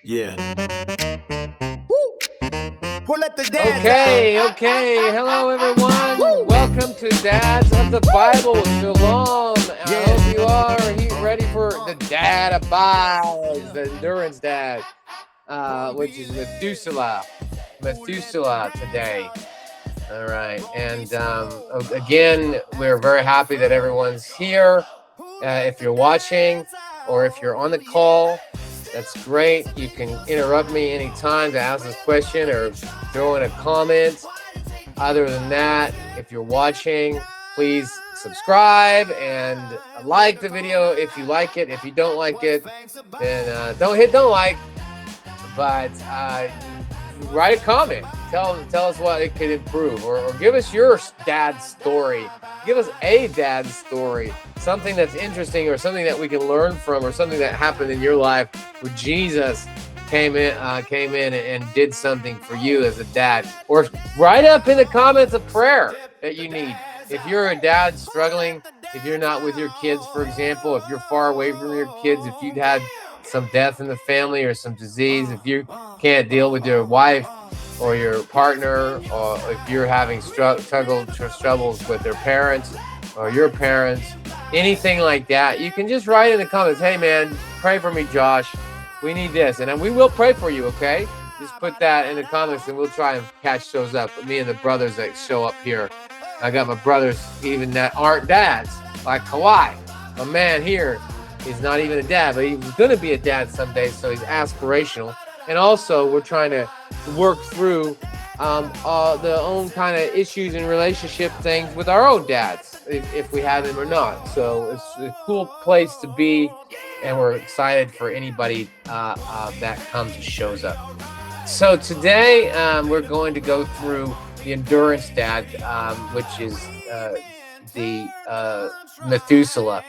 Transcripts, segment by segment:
Yeah. Okay. Hello, everyone. Welcome to Dads of the Bible. Shalom. I hope you are ready for the Dad Abides, the endurance dad, which is Methuselah today. All right. And again, we're very happy that everyone's here. If you're watching or if you're on the call, that's great. You can interrupt me anytime to ask this question or throw in a comment. Other than that, if you're watching, please subscribe and like the video if you like it. If you don't like it, then don't like. But write a comment. Tell us what it could improve, or give us your dad's story. Give us a dad's story, something that's interesting, or something that we can learn from, or something that happened in your life where Jesus came in and did something for you as a dad. Or write up in the comments a prayer that you need. If you're a dad struggling, if you're not with your kids, for example, if you're far away from your kids, if you've had some death in the family or some disease, if you can't deal with your wife or your partner, or if you're having struggles with their parents or your parents, anything like that, you can just write in the comments, hey man, pray for me, Josh. We need this. And we will pray for you, okay? Just put that in the comments and we'll try and catch those up. Me and the brothers that show up here. I got my brothers even that aren't dads, like Kawhi. My man here is not even a dad, but he's going to be a dad someday, so he's aspirational. And also, we're trying to work through the own kind of issues and relationship things with our own dads, if we have them or not. So it's a cool place to be, and we're excited for anybody that comes and shows up. So today, we're going to go through the endurance dad, which is the Methuselah.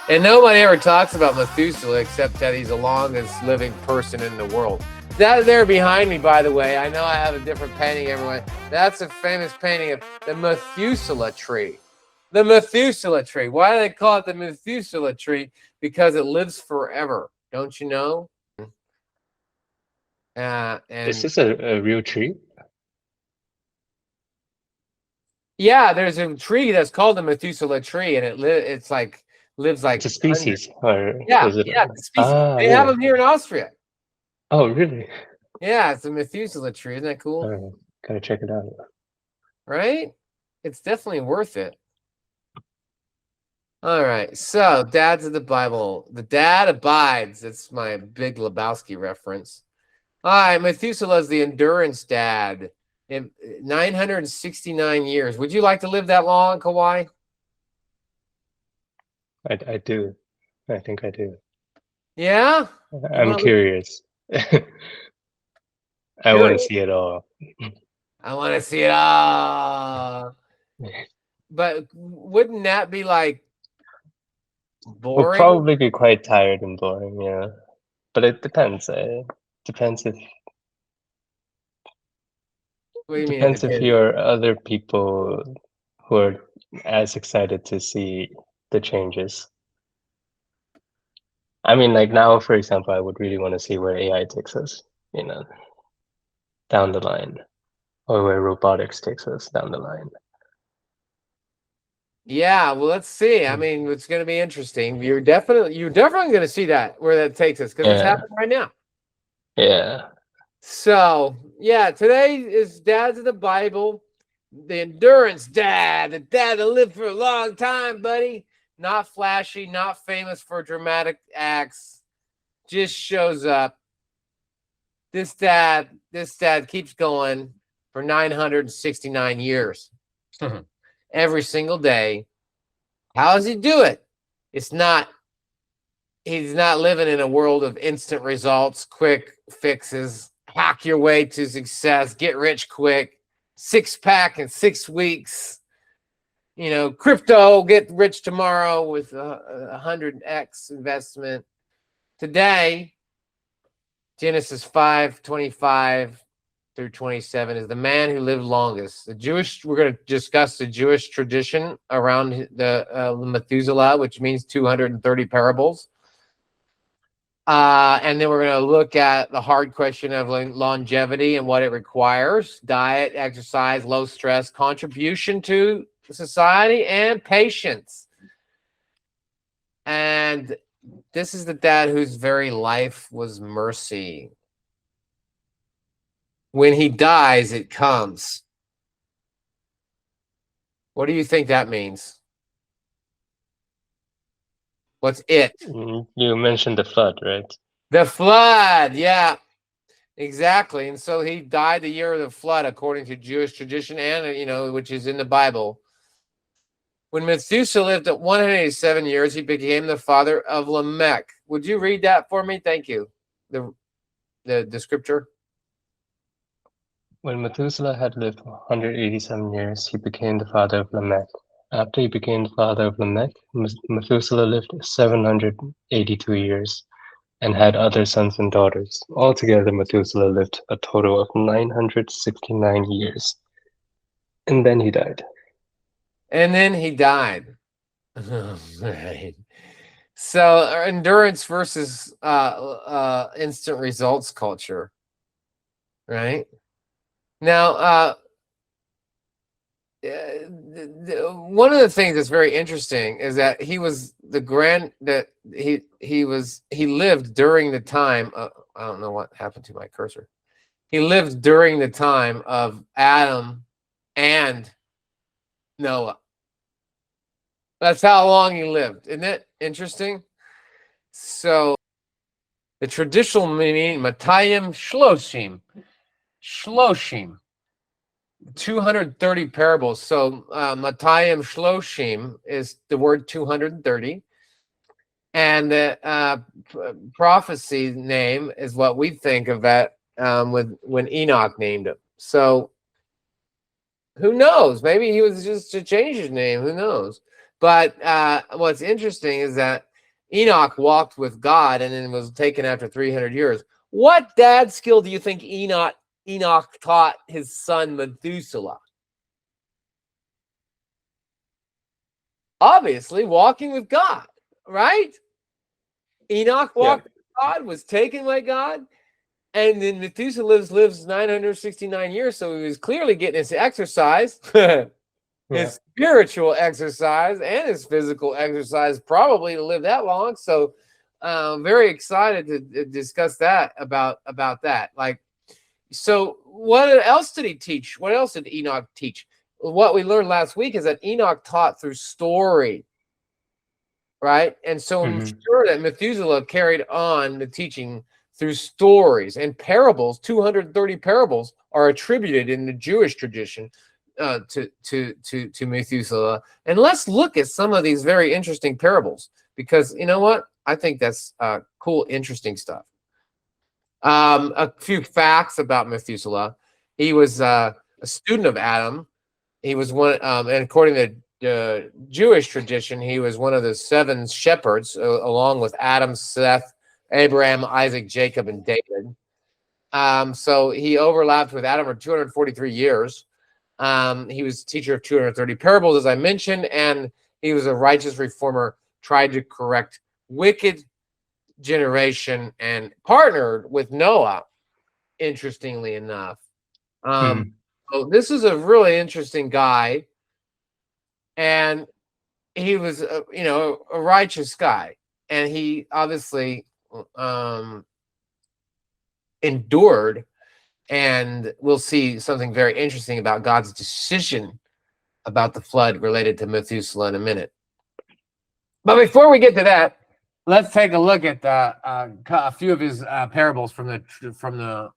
And nobody ever talks about Methuselah except that he's the longest living person in the world. That there behind me, by the way, I know I have a different painting, everyone. That's a famous painting of the Methuselah tree. The Methuselah tree. Why do they call it the Methuselah tree? Because it lives forever. Don't you know? And Is this a real tree? Yeah, there's a tree that's called the Methuselah tree, and it's like lives like It's a species, or yeah, is it? yeah, the species. They yeah. have them here in Austria. Oh, really? Yeah, it's a Methuselah tree. Isn't that cool? Gotta check it out. Right? It's definitely worth it. All right. So, dads of the Bible. The dad abides. That's my Big Lebowski reference. All right. Methuselah is the endurance dad. In 969 years. Would you like to live that long, Kawhi? I do. I think I do. Yeah? I'm curious. I want to see it all. I want to see it all. But wouldn't that be like boring? We'll probably be quite tired and boring, yeah. But it depends. Depends if. What do you mean? Depends if you're other people who are as excited to see the changes. I mean, like now, for example, I would really want to see where AI takes us, down the line, or where robotics takes us down the line. Yeah, well, let's see. I mean, it's going to be interesting. You're definitely going to see where that takes us, because it's happening right now. Yeah. So, yeah, today is Dads of the Bible, the endurance dad, the dad that lived for a long time, buddy. Not flashy, not famous for dramatic acts, just shows up. This dad keeps going for 969 years. Every single day. How does he do it? He's not living in a world of instant results, quick fixes, hack your way to success, get rich quick, 6-pack in 6 weeks, crypto, get rich tomorrow with a 100x investment. Today, Genesis 5:25 through 27 is the man who lived longest. We're going to discuss the Jewish tradition around the Methuselah, which means 230 parables. And then we're going to look at the hard question of longevity and what it requires: diet, exercise, low stress, contribution to society, and patience. And this is the dad whose very life was mercy. When he dies, it comes. What do you think that means? What's it? You mentioned the flood, right? The flood, yeah, exactly. And so he died the year of the flood, according to Jewish tradition, and which is in the Bible. When Methuselah lived at 187 years, he became the father of Lamech. Would you read that for me? Thank you. The scripture. When Methuselah had lived 187 years, he became the father of Lamech. After he became the father of Lamech, Methuselah lived 782 years and had other sons and daughters. Altogether, Methuselah lived a total of 969 years. And then he died. Right. So endurance versus instant results culture, right? Now, one of the things that's very interesting is that he lived during the time. I don't know what happened to my cursor. He lived during the time of Adam and Noah. That's how long he lived. Isn't it interesting? So the traditional meaning, Matayim Shloshim. 230 parables. So Matayim Shloshim is the word 230. And the prophecy name is what we think of that when Enoch named it. So who knows? Maybe he was just to change his name. Who knows? But what's interesting is that Enoch walked with God and then was taken after 300 years. What dad skill do you think Enoch taught his son Methuselah? Obviously, walking with God, right? Enoch walked with God, was taken by God, and then Methuselah lives 969 years, so he was clearly getting his exercise, his spiritual exercise, and his physical exercise, probably to live that long. So, very excited to discuss that about that. So what else did he teach? What else did Enoch teach? What we learned last week is that Enoch taught through story, right? And so I'm sure that Methuselah carried on the teaching through stories and parables. 230 parables are attributed in the Jewish tradition to Methuselah. And let's look at some of these very interesting parables, because you know what? I think that's cool, interesting stuff. A few facts about Methuselah. He was a student of Adam. He was one, and according to the Jewish tradition, he was one of the 7 shepherds, along with Adam, Seth, Abraham, Isaac, Jacob, and David. So he overlapped with Adam for 243 years. He was teacher of 230 parables, as I mentioned, and he was a righteous reformer, tried to correct wicked generation, and partnered with Noah, interestingly enough. So this is a really interesting guy, and he was a righteous guy, and he obviously endured, and we'll see something very interesting about God's decision about the flood related to Methuselah in a minute. But before we get to that, let's take a look at a few of his parables from the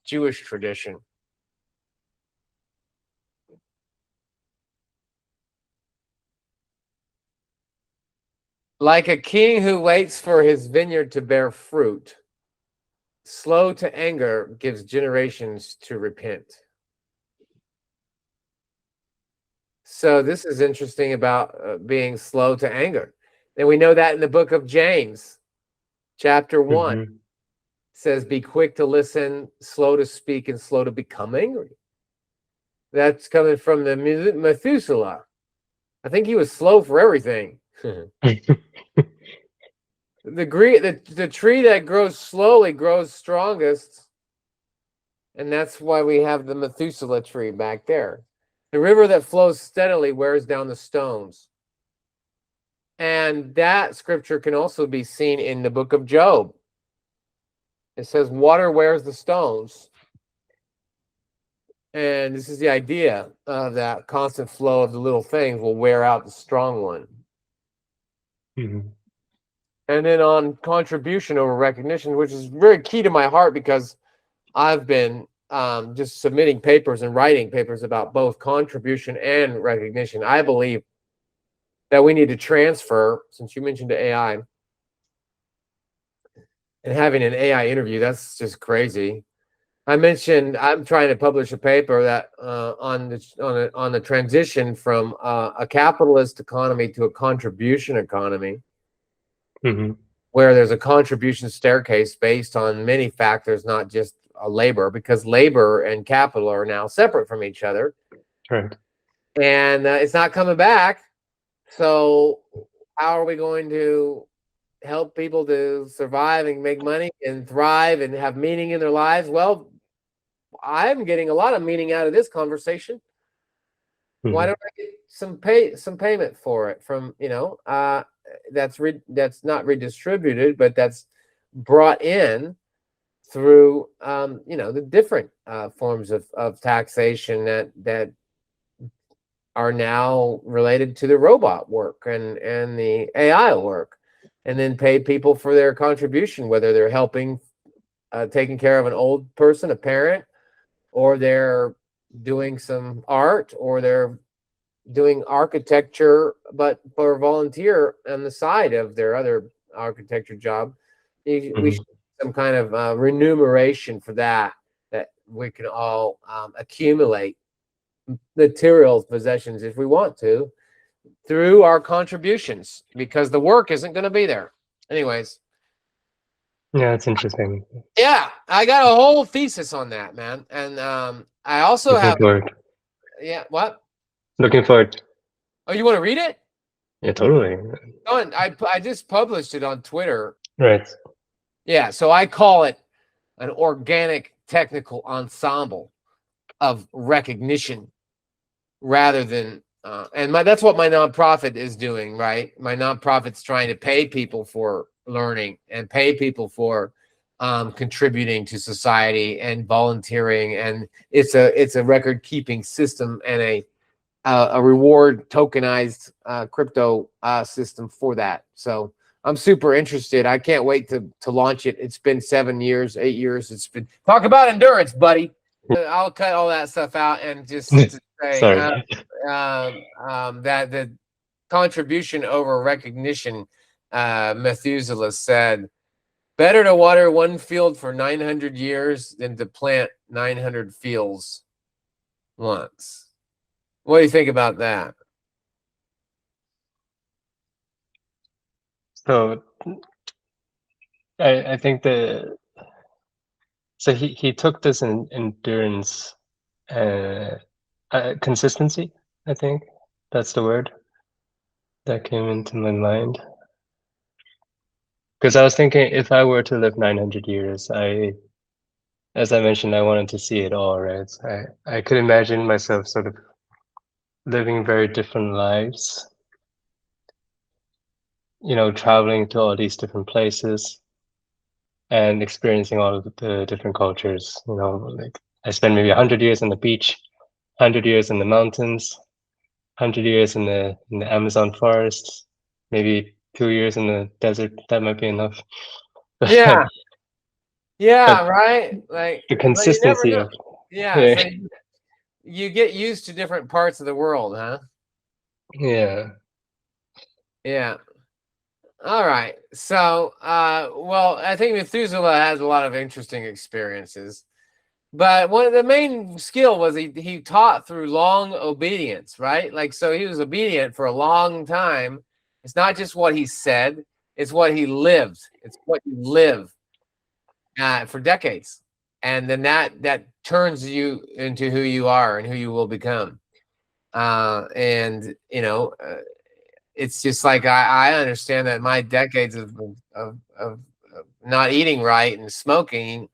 Jewish tradition. Like a king who waits for his vineyard to bear fruit, slow to anger gives generations to repent. So this is interesting about being slow to anger. And we know that in the book of James, chapter 1, says, be quick to listen, slow to speak, and slow to become angry. That's coming from the Methuselah. I think he was slow for everything. the tree that grows slowly grows strongest, and that's why we have the Methuselah tree back there. The river that flows steadily wears down the stones. And that scripture can also be seen in the book of Job. It says, water wears the stones. And this is the idea of that constant flow of the little things will wear out the strong one. Mm-hmm. And then on contribution over recognition, which is very key to my heart because I've been just submitting papers and writing papers about both contribution and recognition. I believe that we need to transfer, since you mentioned the AI, and having an AI interview, that's just crazy. I mentioned I'm trying to publish a paper that on the transition from a capitalist economy to a contribution economy, Mm-hmm. where there's a contribution staircase based on many factors, not just labor, because labor and capital are now separate from each other. Right. And it's not coming back. So how are we going to help people to survive and make money and thrive and have meaning in their lives? Well, I'm getting a lot of meaning out of this conversation. Mm-hmm. Why don't I get some payment for it from, that's not redistributed, but that's brought in through the different forms of taxation that are now related to the robot work and the AI work, and then pay people for their contribution, whether they're helping taking care of an old person, a parent, or they're doing some art, or they're doing architecture, but for a volunteer on the side of their other architecture job. We should some kind of remuneration for that we can all accumulate materials, possessions, if we want to, through our contributions, because the work isn't going to be there. Anyways. Yeah, it's interesting. Yeah, I got a whole thesis on that, man. And I also Looking forward. Yeah, what? Looking forward. Oh, you want to read it? Yeah, totally. I just published it on Twitter. Right. Yeah, so I call it an organic technical ensemble of recognition rather than that's what my nonprofit is doing, right? My nonprofit's trying to pay people for learning and pay people for contributing to society and volunteering, and it's a record keeping system and a reward tokenized crypto system for that. So I'm super interested. I can't wait to launch it. It's been 7 years, 8 years. It's been talk about endurance, buddy. I'll cut all that stuff out and just say Sorry. that the contribution over recognition. Methuselah said, "Better to water one field for 900 years than to plant 900 fields once." What do you think about that? So I think so he took this in endurance consistency, I think that's the word that came into my mind, because I was thinking if I were to live 900 years, as I mentioned, I wanted to see it all, right? I could imagine myself sort of living very different lives, traveling to all these different places and experiencing all of the different cultures. Like I spent maybe 100 years on the beach, 100 years in the mountains, 100 years in the Amazon forest, maybe 2 years in the desert. That might be enough. Yeah. Yeah, right. Like the consistency of so you get used to different parts of the world, huh? Yeah. Yeah. All right. So, well, I think Methuselah has a lot of interesting experiences, but one of the main skill was he taught through long obedience, right? Like, so he was obedient for a long time. It's not just what he said; it's what he lived. It's what you live for decades, and then that turns you into who you are and who you will become. And it's just like I understand that my decades of not eating right and smoking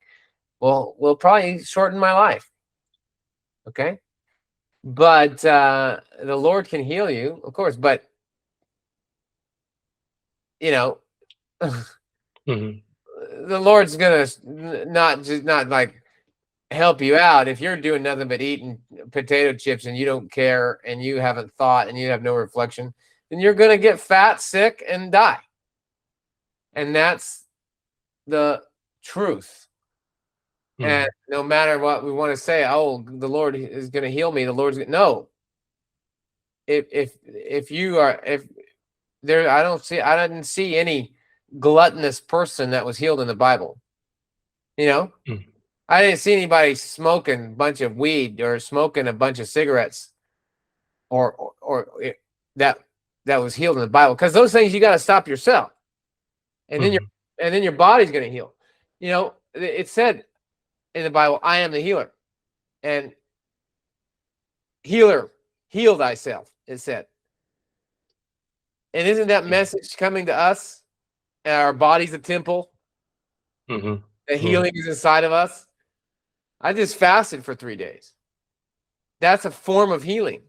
will probably shorten my life. Okay. But the Lord can heal you, of course, but you know, Mm-hmm. the Lord's gonna not like help you out if you're doing nothing but eating potato chips and you don't care and you haven't thought and you have no reflection, then you're gonna get fat, sick, and die. And that's the truth. And no matter what we want to say, oh, the Lord is going to heal me. The Lord's no. If you are if there, I didn't see any gluttonous person that was healed in the Bible. You know, I didn't see anybody smoking a bunch of weed or smoking a bunch of cigarettes, or that was healed in the Bible, because those things you got to stop yourself, and then your body's going to heal. You know, it said in the Bible, I am the healer, and healer, heal thyself, it said. And isn't that message coming to us? Our body's a temple. The healing is inside of us. I just fasted for 3 days. That's a form of healing.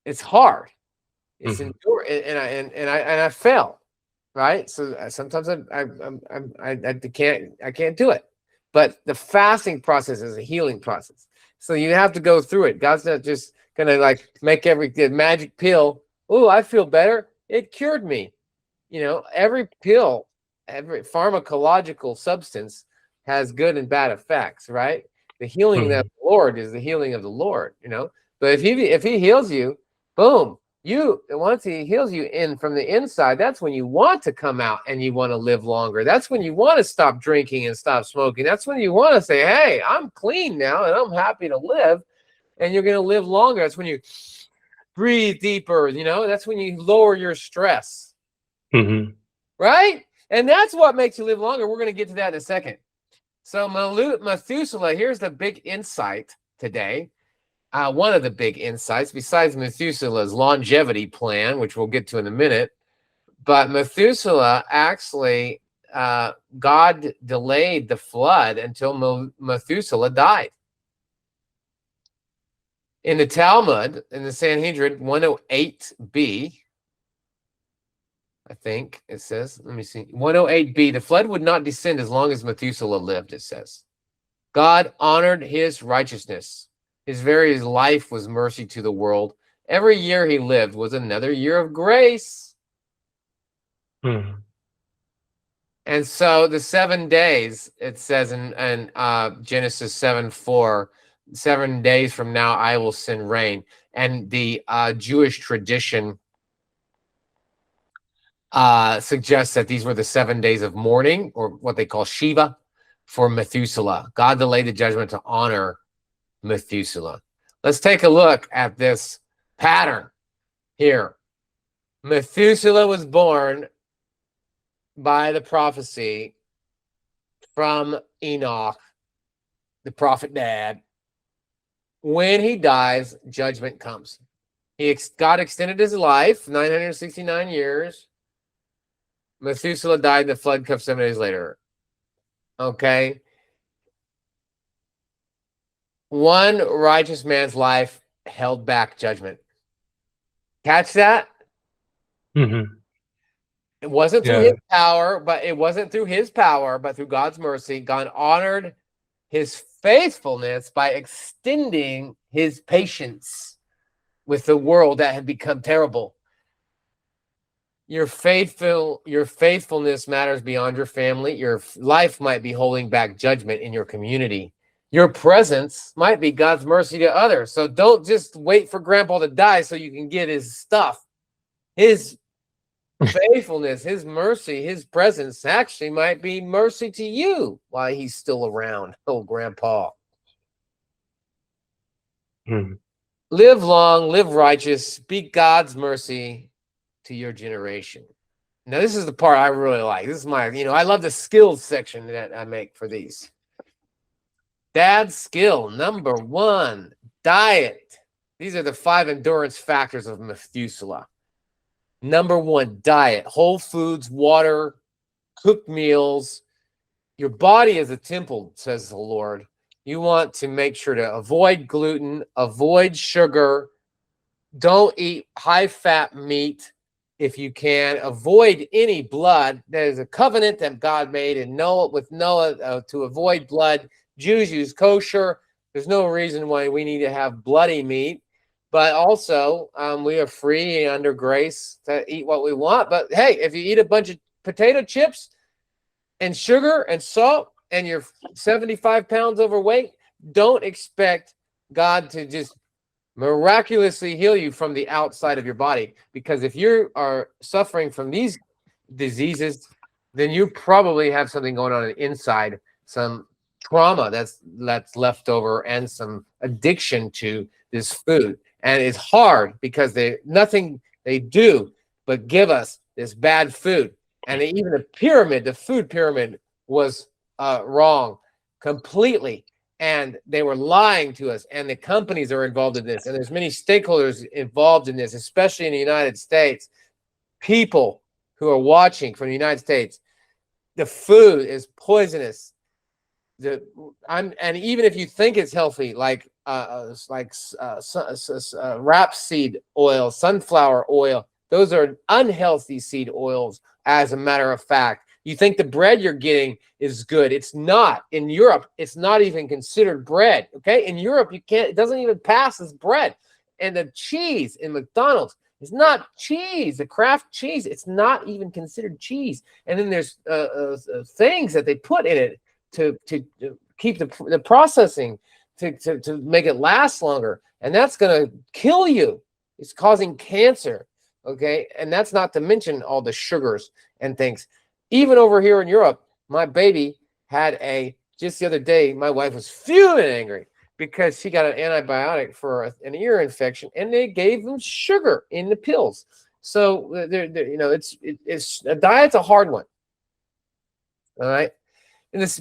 It's hard. It's endure, and I fell, right? So sometimes I can't do it. But the fasting process is a healing process. So you have to go through it. God's not just gonna like make every magic pill. Oh, I feel better. It cured me. You know, every pill, every pharmacological substance has good and bad effects, right? The healing of the Lord is the healing of the Lord, you know. But if he heals you, boom, once he heals you in from the inside, that's when you want to come out and you want to live longer. That's when you want to stop drinking and stop smoking. That's when you want to say, hey, I'm clean now and I'm happy to live, and you're going to live longer. That's when you breathe deeper, you know. That's when you lower your stress. Right? And that's what makes you live longer. We're going to get to that in a second. So Methuselah, here's the big insight today. One of the big insights, besides Methuselah's longevity plan, which we'll get to in a minute. But Methuselah actually, God delayed the flood until Methuselah died. In the Talmud, in the Sanhedrin 108b, I think it says, let me see, 108b, the flood would not descend as long as Methuselah lived, it says. God honored his righteousness. His very life was mercy to the world. Every year he lived was another year of grace. And so the 7 days, it says in Genesis 7:4, 7 days from now I will send rain. And the Jewish tradition suggests that these were the 7 days of mourning, or what they call Shiva, for Methuselah. God delayed the judgment to honor Methuselah. Let's take a look at this pattern here. Methuselah was born by the prophecy from Enoch, the prophet dad. When he dies, judgment comes. God extended his life 969 years. Methuselah died in the flood comes 7 days later. Okay. One righteous man's life held back judgment. Catch that? It wasn't through his power, but through God's mercy. God honored his faithfulness by extending his patience with the world that had become terrible. Your faithfulness matters beyond your family. Your life might be holding back judgment in your community. Your presence might be God's mercy to others. So don't just wait for Grandpa to die so you can get his stuff. His faithfulness, his mercy, his presence actually might be mercy to you while he's still around. Oh, Grandpa. Live long, live righteous, speak God's mercy to your generation. Now, this is the part I really like. This is my, I love the skills section that I make for these. Dad's skill number 1, diet. These are the 5 endurance factors of Methuselah. Number one, diet, whole foods, water, cooked meals. Your body is a temple, says the Lord. You want to make sure to avoid gluten, avoid sugar. Don't eat high-fat meat if you can. Avoid any blood. There's a covenant that God made in Noah with Noah to avoid blood. Jews use kosher. There's no reason why we need to have bloody meat. But also, we are free under grace to eat what we want. But hey, if you eat a bunch of potato chips and sugar and salt and you're 75 pounds overweight, don't expect God to just miraculously heal you from the outside of your body. Because if you are suffering from these diseases, then you probably have something going on inside, some trauma that's left over and some addiction to this food. And it's hard because nothing they do but give us this bad food. And even the food pyramid was wrong completely. And they were lying to us. And the companies are involved in this. And there's many stakeholders involved in this, especially in the United States. People who are watching from the United States, the food is poisonous. And even if you think it's healthy, like rapeseed oil, sunflower oil, those are unhealthy seed oils, as a matter of fact. You think the bread you're getting is good. It's not. In Europe, it's not even considered bread. Okay? In Europe, it doesn't even pass as bread. And the cheese in McDonald's is not cheese. The Kraft cheese, it's not even considered cheese. And then there's things that they put in it to keep the processing to make it last longer, and that's going to kill you. It's causing cancer. Okay, and that's not to mention all the sugars and things. Even over here in Europe, my baby had just the other day, my wife was fuming angry because she got an antibiotic for an ear infection, and they gave them sugar in the pills. So it's a diet's a hard one. All right.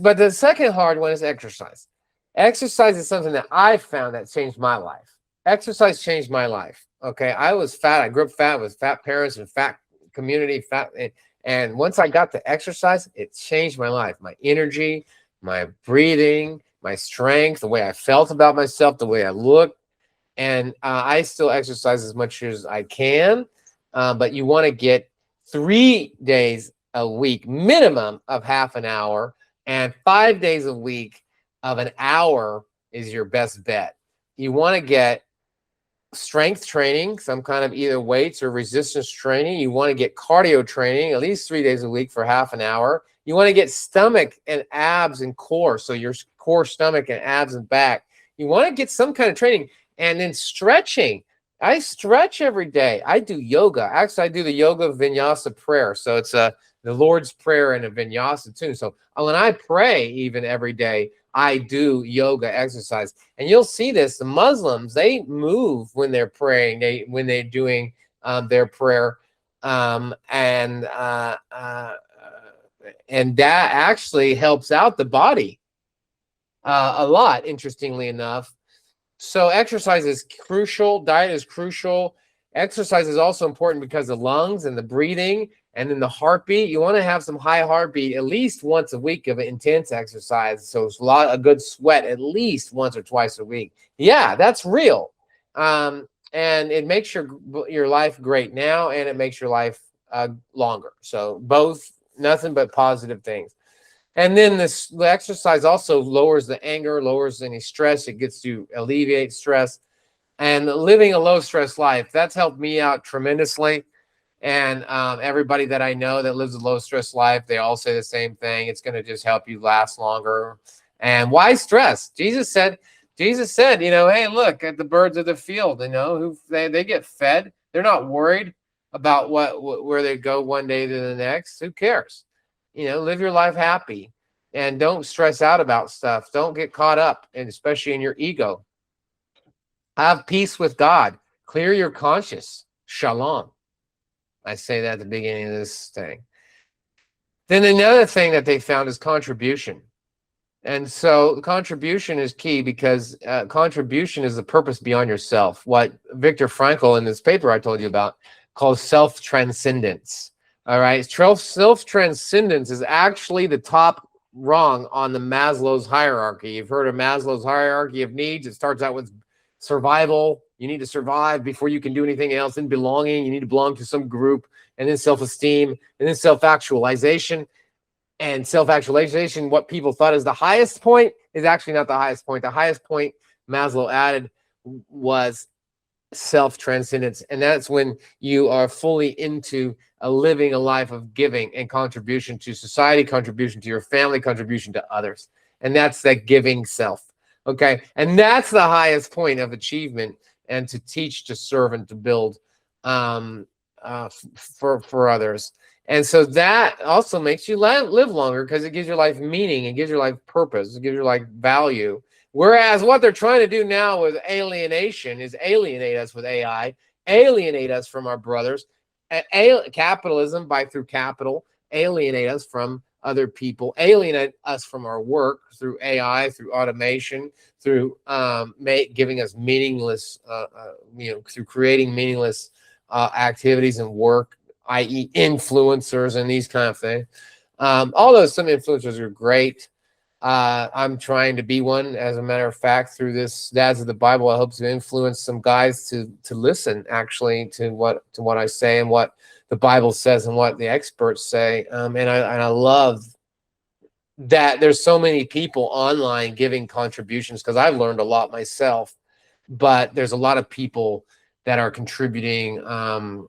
But the second hard one is exercise. Exercise is something that I found that changed my life. Exercise changed my life. Okay, I was fat. I grew up fat with fat parents and fat community. And once I got to exercise, it changed my life. My energy, my breathing, my strength, the way I felt about myself, the way I looked. And I still exercise as much as I can. But you want to get 3 days a week minimum of half an hour. And 5 days a week of an hour is your best bet. You want to get strength training, some kind of either weights or resistance training. You want to get cardio training at least 3 days a week for half an hour. You want to get stomach and abs and core. So your core, stomach, and abs and back. You want to get some kind of training. And then stretching. I stretch every day. I do yoga. Actually, I do the yoga vinyasa prayer. So it's the Lord's Prayer and a vinyasa too. So when I pray even every day, I do yoga exercise. And you'll see this. The Muslims, they move when they're praying, when they're doing their prayer. And that actually helps out the body a lot, interestingly enough. So exercise is crucial. Diet is crucial. Exercise is also important because the lungs and the breathing and then the heartbeat. You want to have some high heartbeat at least once a week of intense exercise. So it's a good sweat at least once or twice a week. Yeah, that's real. And it makes your life great now, and it makes your life longer. So both, nothing but positive things. And then the exercise also lowers the anger, lowers any stress. It gets to alleviate stress. And living a low-stress life, that's helped me out tremendously. And everybody that I know that lives a low-stress life, they all say the same thing. It's going to just help you last longer. And why stress? Jesus said, hey, look at the birds of the field. They get fed. They're not worried about where they go one day to the next. Who cares? Live your life happy and don't stress out about stuff. Don't get caught up, and especially in your ego. Have peace with God. Clear your conscience. Shalom. I say that at the beginning of this thing. Then another thing that they found is contribution. And so contribution is key because contribution is the purpose beyond yourself. What Viktor Frankl in this paper I told you about called self-transcendence. All right, self-transcendence is actually the top rung on the Maslow's hierarchy. You've heard of Maslow's hierarchy of needs. It starts out with survival. You need to survive before you can do anything else. Then belonging. You need to belong to some group. And then self-esteem. And then self-actualization. And self-actualization, what people thought is the highest point, is actually not the highest point. The highest point Maslow added was self-transcendence. And that's when you are fully into living a life of giving and contribution to society, contribution to your family, contribution to others. And that's that giving self. Okay. And that's the highest point of achievement, and to teach, to serve, and to build for others. And so that also makes you live longer, because it gives your life meaning, it gives your life purpose, it gives your life value. Whereas what they're trying to do now with alienation is alienate us with AI, alienate us from our brothers, capitalism through capital, alienate us from other people, alienate us from our work through AI, through automation, through giving us meaningless, through creating meaningless activities and work, i.e. influencers and these kind of things. Although some influencers are great, I'm trying to be one. As a matter of fact, through this Dads of the Bible, I hope to influence some guys to listen actually to what I say and what the Bible says and what the experts say. And I love that there's so many people online giving contributions, because I've learned a lot myself. But there's a lot of people that are contributing, and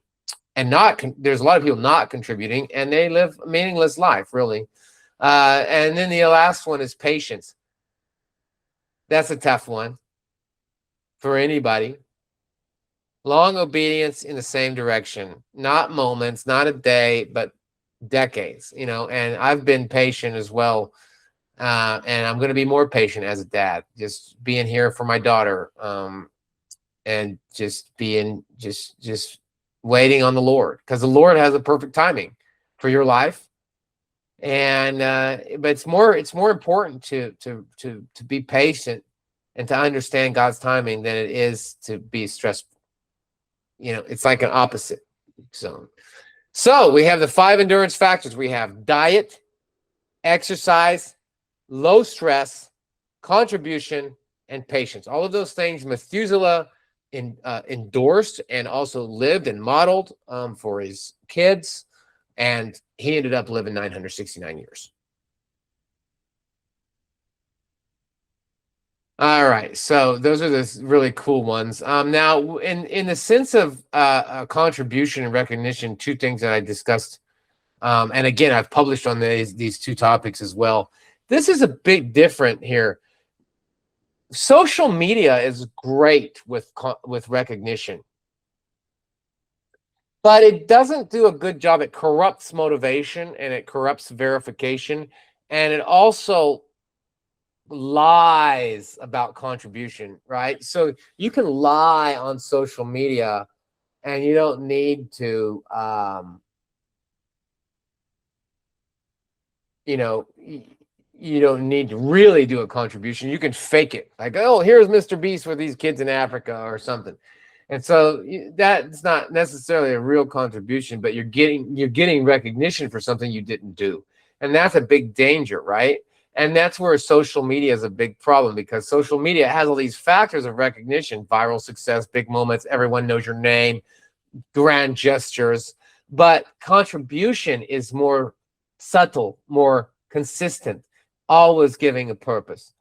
there's a lot of people not contributing, and they live a meaningless life, really. And then the last one is patience. That's a tough one for anybody. Long obedience in the same direction, not moments, not a day, but decades, and I've been patient as well. And I'm going to be more patient as a dad, just being here for my daughter, and just being, just waiting on the Lord, because the Lord has a perfect timing for your life. And but it's more important to be patient and to understand God's timing than it is to be stressful. It's like an opposite zone. So we have the 5 endurance factors. We have diet, exercise, low stress, contribution, and patience. All of those things Methuselah endorsed and also lived and modeled for his kids. And he ended up living 969 years. All right, so those are the really cool ones. Now, in the sense of contribution and recognition, 2 things that I discussed, and again, I've published on these 2 topics as well. This is a big difference here. Social media is great with recognition, but it doesn't do a good job. It corrupts motivation, and it corrupts verification, and it also lies about contribution, right? So you can lie on social media, and you don't need to you don't need to really do a contribution. You can fake it, like, oh, here's Mr. Beast with these kids in Africa or something. And so that's not necessarily a real contribution, but you're getting recognition for something you didn't do. And that's a big danger, right? And that's where social media is a big problem, because social media has all these factors of recognition: viral success, big moments, everyone knows your name, grand gestures. But contribution is more subtle, more consistent, always giving a purpose.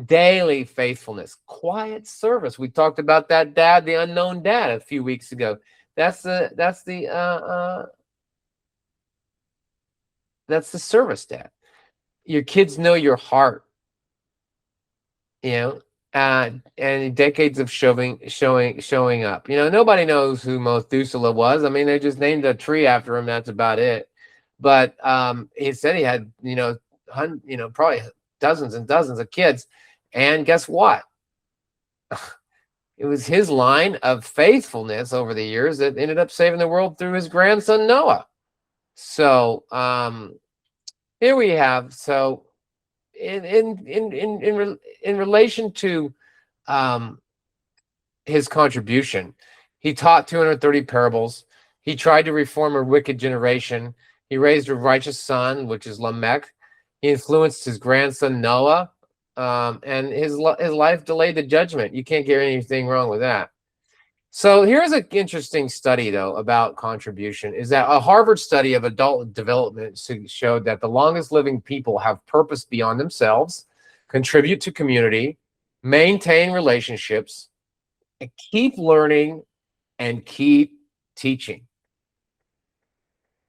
Daily faithfulness, quiet service. We talked about that dad, the unknown dad, a few weeks ago. That's the service dad. Your kids know your heart, and decades of showing up. Nobody knows who Methuselah was. I mean, they just named a tree after him. That's about it. But he said he had, probably dozens and dozens of kids. And guess what? It was his line of faithfulness over the years that ended up saving the world through his grandson Noah. So here we have. So in relation to his contribution, he taught 230 parables. He tried to reform a wicked generation. He raised a righteous son, which is Lamech. He influenced his grandson Noah, and his life delayed the judgment. You can't get anything wrong with that. So here's an interesting study, though, about contribution, is that a Harvard study of adult development showed that the longest living people have purpose beyond themselves, contribute to community, maintain relationships, and keep learning and keep teaching.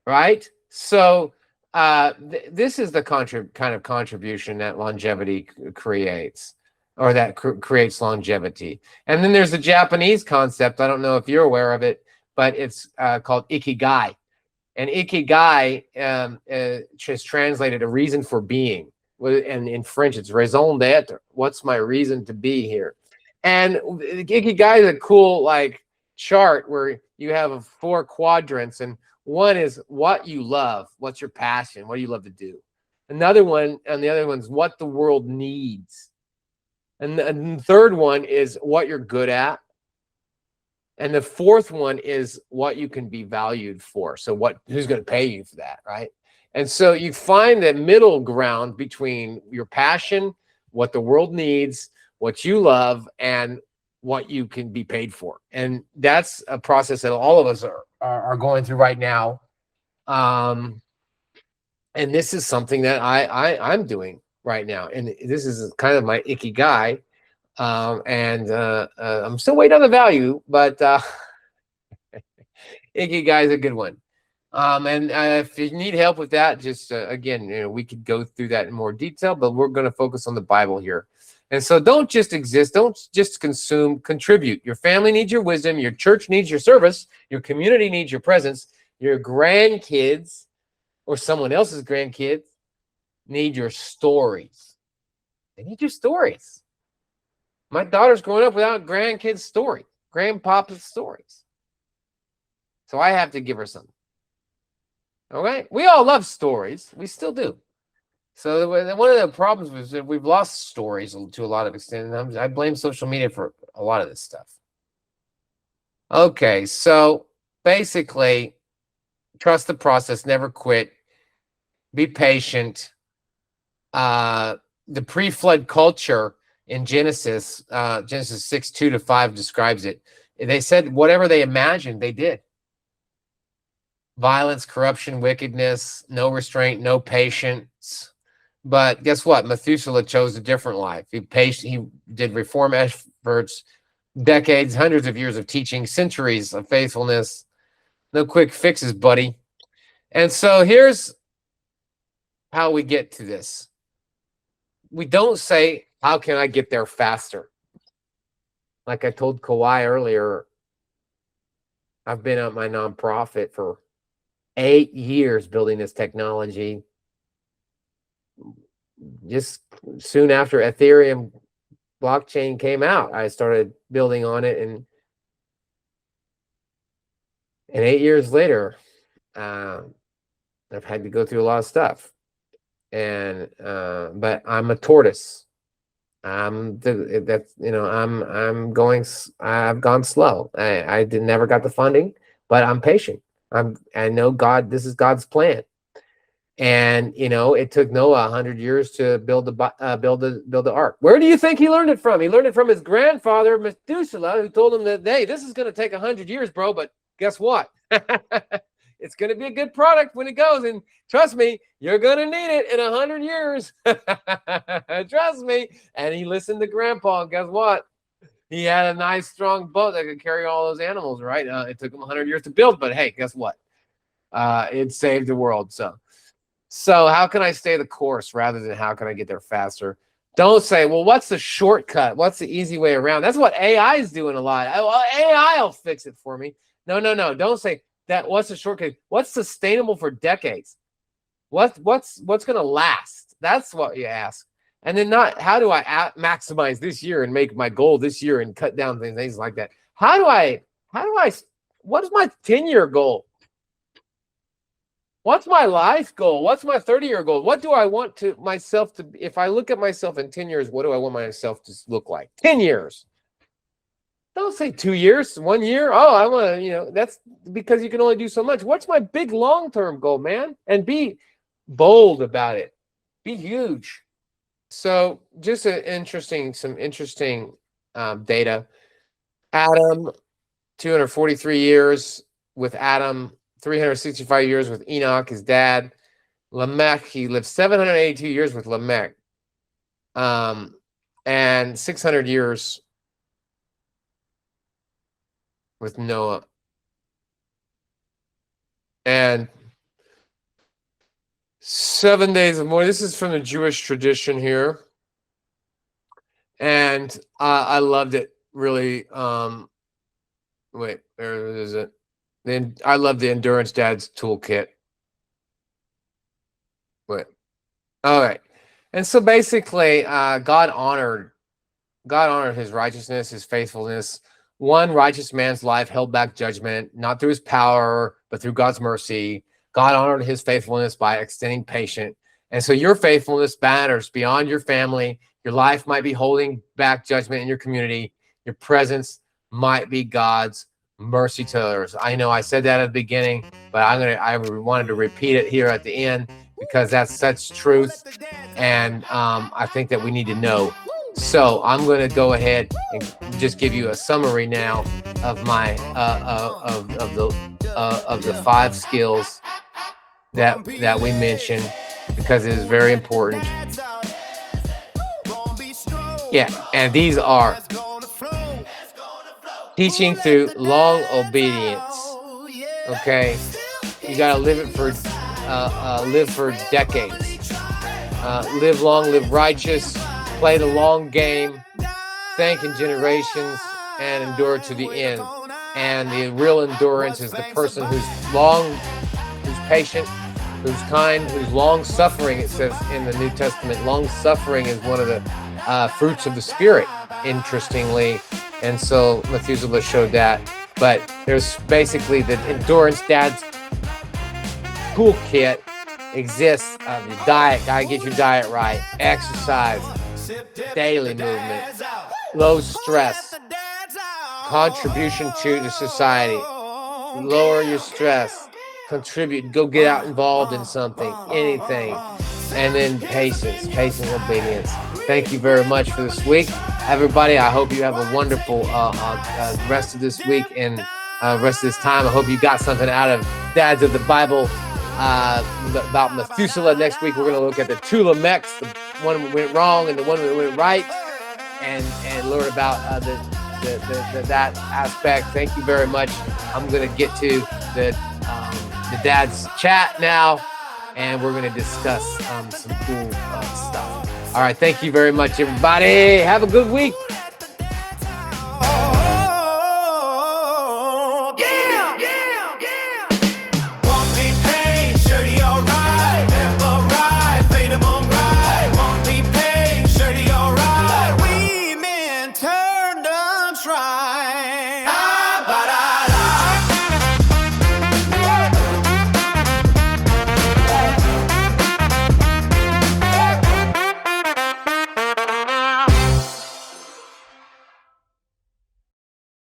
Right? So this is the kind of contribution that longevity creates, or that creates longevity. And then there's the Japanese concept. I don't know if you're aware of it, but it's called ikigai. And ikigai is translated a reason for being. And in French, it's raison d'être. What's my reason to be here? And ikigai is a cool chart where you have 4 quadrants, and one is what you love, what's your passion, what do you love to do. Another one, and the other one's what the world needs. And the third one is what you're good at. And the fourth one is what you can be valued for. So who's going to pay you for that, right? And so you find that middle ground between your passion, what the world needs, what you love, and what you can be paid for. And that's a process that all of us are going through right now. And this is something that I'm doing right now. And this is kind of my ikigai. And I'm still waiting on the value, but ikigai is a good one. And if you need help with that, just again, we could go through that in more detail, but we're going to focus on the Bible here. And so don't just exist, don't just consume, contribute. Your family needs your wisdom, your church needs your service, your community needs your presence, your grandkids or someone else's grandkids need your stories. They need your stories. My daughter's growing up without grandkids' stories, grandpapa's stories. So I have to give her some. Okay? We all love stories. We still do. So one of the problems was that we've lost stories to a lot of extent. And I blame social media for a lot of this stuff. Okay, so basically, trust the process, never quit, be patient. The pre-flood culture in Genesis 6, 2-5 describes it. They said whatever they imagined, they did. Violence, corruption, wickedness, no restraint, no patience. But guess what? Methuselah chose a different life. He did reform efforts, decades, hundreds of years of teaching, centuries of faithfulness. No quick fixes, buddy. And so here's how we get to this. We don't say, how can I get there faster? Like I told Kawhi earlier, I've been at my nonprofit for 8 years building this technology. Just soon after Ethereum blockchain came out, I started building on it, and 8 years later, I've had to go through a lot of stuff. And but I'm a tortoise. I've gone slow. I never got the funding, but I'm patient. I know God. This is God's plan. And it took Noah 100 years to build the ark. Where do you think he learned it from? He learned it from his grandfather Methuselah, who told him that, hey, this is going to take 100 years, bro. But guess what? It's going to be a good product when it goes. And trust me, you're going to need it in 100 years. Trust me. And he listened to Grandpa. And guess what? He had a nice, strong boat that could carry all those animals, right? It took him 100 years to build. But hey, guess what? It saved the world. So how can I stay the course rather than how can I get there faster? Don't say, well, what's the shortcut? What's the easy way around? That's what AI is doing a lot. Well, AI will fix it for me. No. Don't say that. What's the shortcut? What's sustainable for decades? What's going to last? That's what you ask. And then not, how do I maximize this year and make my goal this year and cut down things like that? What is my 10-year goal? What's my life goal? What's my 30-year goal? What do I want myself to be? If I look at myself in 10 years, what do I want myself to look like? 10 years. Don't say 2 years, 1 year. Oh, I want to, that's because you can only do so much. What's my big long-term goal, man? And be bold about it. Be huge. So just some interesting data. Adam, 243 years with Adam, 365 years with Enoch, his dad. Lamech, he lived 782 years with Lamech. And 600 years with Noah. And 7 days of mourning. This is from the Jewish tradition here. And I loved it, really. Wait, where is it? Then I love the Endurance Dad's toolkit. Wait. All right. And so basically, God honored his righteousness, his faithfulness. One righteous man's life held back judgment, not through his power, but through God's mercy. God honored his faithfulness by extending patience. And so your faithfulness matters beyond your family. Your life might be holding back judgment in your community. Your presence might be God's mercy to others. I know I said that at the beginning, but I wanted to repeat it here at the end because that's such truth. And I think that we need to know. So I'm going to go ahead and just give you a summary now of my of the 5 skills that we mentioned, because it is very important. Yeah, and these are teaching through long obedience. Okay, you got to live for decades. Live long, live righteous. Play the long game, thank in generations, and endure to the end. And the real endurance is the person who's patient, who's kind, who's long-suffering. It says in the New Testament, long-suffering is one of the fruits of the Spirit, interestingly. And so Methuselah showed that. But there's basically the Endurance Dad's toolkit exists of your diet. Gotta get your diet right. Exercise. Daily movement, low stress, contribution to the society, lower your stress, contribute, go get out involved in something, anything, and then patience, obedience. Thank you very much for this week, everybody. I hope you have a wonderful rest of this week and rest of this time. I hope you got something out of Dads of the Bible about Methuselah. Next week we're going to look at the 2 Lamechs, the one that went wrong and the one that went right, and learn about that aspect. Thank you very much. I'm going to get to the Dad's chat now, and we're going to discuss some cool stuff. All right, thank you very much, everybody. Have a good week.